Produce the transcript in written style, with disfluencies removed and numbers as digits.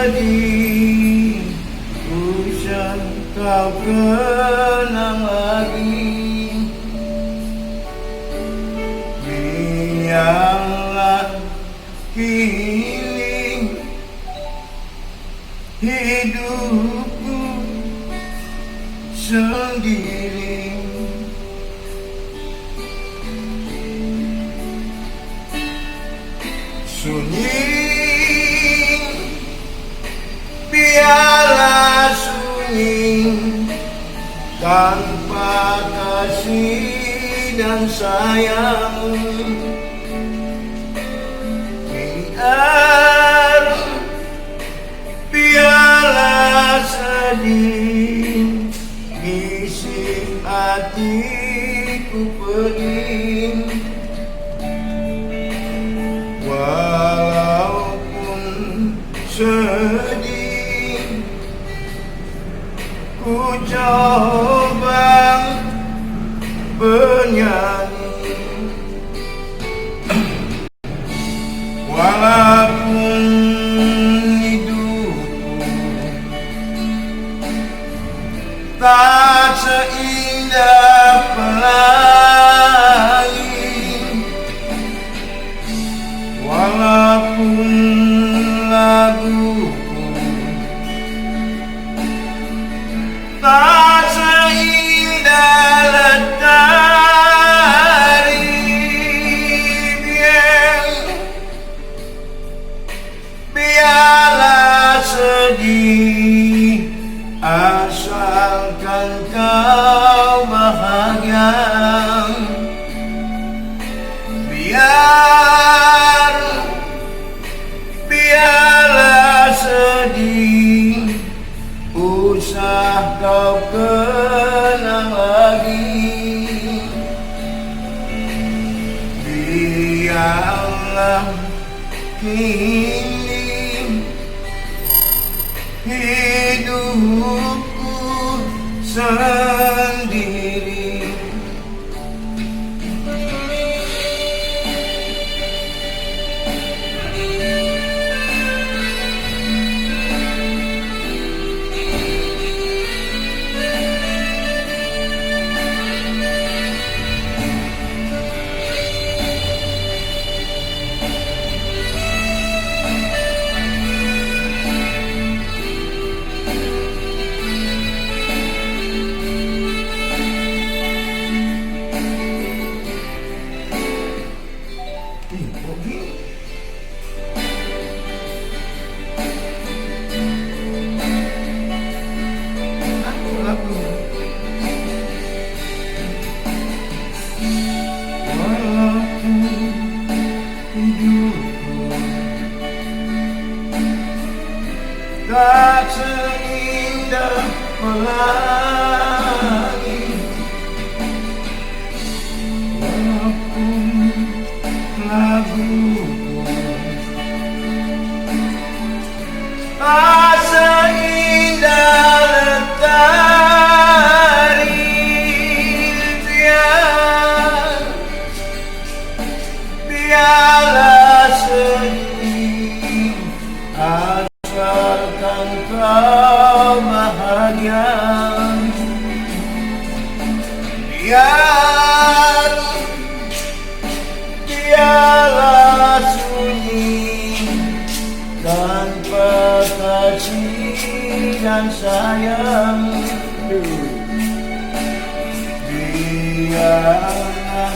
sedih, hujan kau kenang lagi. Biarlah kini hidupku sendiri. Sunyi, biarlah sunyi, tanpa kasih dan sayang. Biarlah sedih, isi hatiku pedih. Walaupun sedih, ku coba bernyanyi. Walaupun hidupku tak seindah pelangi, walaupun laguku tak seindah lestari, biarlah sedih, asalkan kau bahagia. Biarlah sedih, usah kau kenang lagi. Biarlah kini hidupku sendiri. Tak seindah pelangi, walaupun laguku tak seindah lestari. Biarlah sedih, asalkan kau bahagia. Biarlah sunyi, tanpa kasih dan sayang. Biarlah